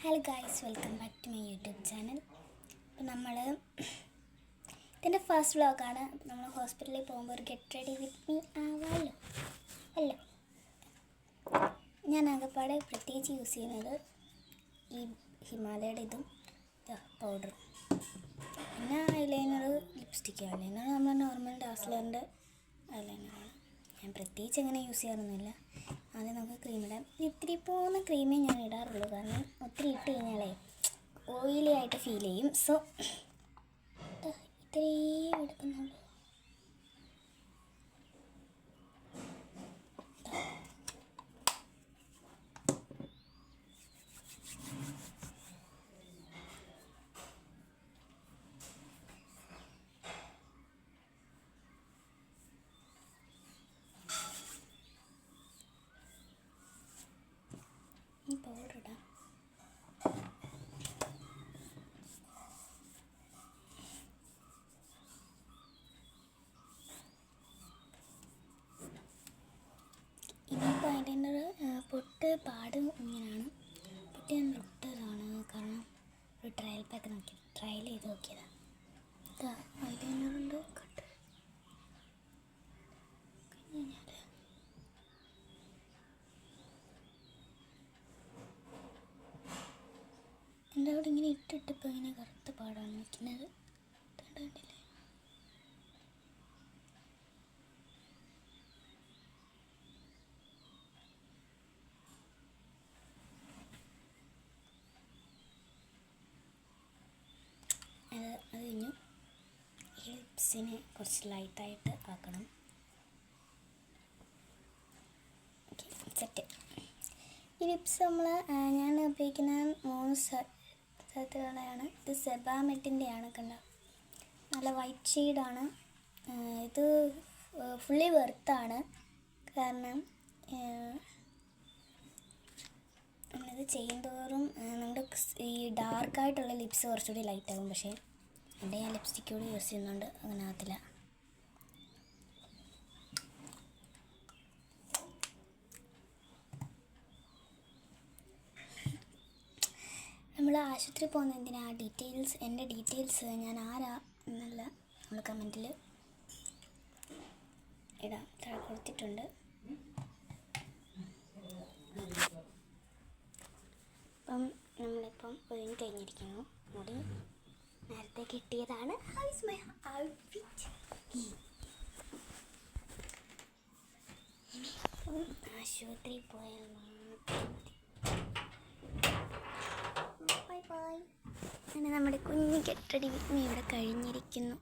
Hello guys, welcome back to my YouTube channel. അപ്പോൾ നമ്മൾ ഇതിൻ്റെ ഫസ്റ്റ് വ്ളോഗാണ്. നമ്മൾ ഹോസ്പിറ്റലിൽ പോകുമ്പോൾ ഒരു ഗെറ്റ് റെഡി വിത്ത് മീ ആവാമല്ലോ അല്ലോ. ഞാൻ ആകെപ്പാടെ പ്രത്യേകിച്ച് യൂസ് ചെയ്യുന്നത് ഈ ഹിമാലയയുടെ ഇതും പൗഡറും, പിന്നെ ഐലൈനർ, ലിപ്സ്റ്റിക്ക്. ഐലൈനർ നമ്മൾ നോർമൽ ഡാസ്ലറിൻ്റെ ഐലൈനറാണ്. ഞാൻ പ്രത്യേകിച്ച് അങ്ങനെ യൂസ് ചെയ്യാറൊന്നുമില്ല. ആദ്യം നമുക്ക് ക്രീം ഇടാം. ഇത്തിരി പോകുന്ന ക്രീമേ ഞാൻ ഇടാറുള്ളൂ, കാരണം ഒത്തിരി ഇട്ട് കഴിഞ്ഞാലേ ഓയിലി ആയിട്ട് ഫീൽ ചെയ്യും. സോ ഇത്രയും എടുക്കുന്നുള്ളൂ. ഈ പൗഡർ ഇടാം. ഇനിയിപ്പോൾ ഐലൈനർ പൊട്ട് പാടും ഇങ്ങനെയാണ്. പൊട്ട് ഞാൻ ഇട്ടതാണ്, കാരണം ഒരു ട്രയൽ പാക്ക് ട്രയൽ ചെയ്ത് നോക്കിയതാണ്. ഐലൈനറുണ്ട് കട്ട് കഴിഞ്ഞാൽ എൻ്റെ അവിടെ ഇങ്ങനെ ഇട്ടിട്ടിപ്പോൾ ഇങ്ങനെ കറുത്ത പാടാണ് നിൽക്കുന്നത്. കണ്ടില്ലേ? അത് കഴിഞ്ഞു. ഈ ലിപ്സിനെ കുറച്ച് ലൈറ്റായിട്ട് ആക്കണം. Okay, set. ഈ ലിപ്സ് ഞാൻ ഉപയോഗിക്കുന്ന 3 സ്ഥലത്തുള്ളതാണ്. ഇത് സെബാമെറ്റിൻ്റെയാണ്, കണ്ട നല്ല വൈറ്റ് ഷെയ്ഡാണ്. ഇത് ഫുള്ളി വെർത്താണ്, കാരണം നമ്മളിത് ചെയ്യുന്തോറും നമ്മുടെ ഈ ഡാർക്കായിട്ടുള്ള ലിപ്സ് കുറച്ചുകൂടി ലൈറ്റ് ആകും. പക്ഷേ എൻ്റെ ഞാൻ ലിപ്സ്റ്റിക്ക് കൂടി യൂസ് ചെയ്യുന്നുണ്ട്, അങ്ങനെ ആകത്തില്ല. നമ്മൾ ആശുപത്രി പോകുന്ന എന്തിനാ ഡീറ്റെയിൽസ്, എൻ്റെ ഡീറ്റെയിൽസ് ഞാൻ ആരാ എന്നല്ല നമ്മൾ കമൻറ്റിൽ ഇടാം, താഴെ കൊടുത്തിട്ടുണ്ട്. അപ്പം നമ്മളിപ്പം ഒഴിഞ്ഞ് കഴിഞ്ഞിരിക്കുന്നു. മുടി നേരത്തെ കിട്ടിയതാണ്. How is my outfit? ആശുപത്രി പോയാൽ മാത്രം ബൈ ബൈ. അങ്ങനെ നമ്മുടെ കുഞ്ഞ് ഗെറ്റ് റെഡി വിത്ത് മീ ഇവിടെ കഴിഞ്ഞിരിക്കുന്നു.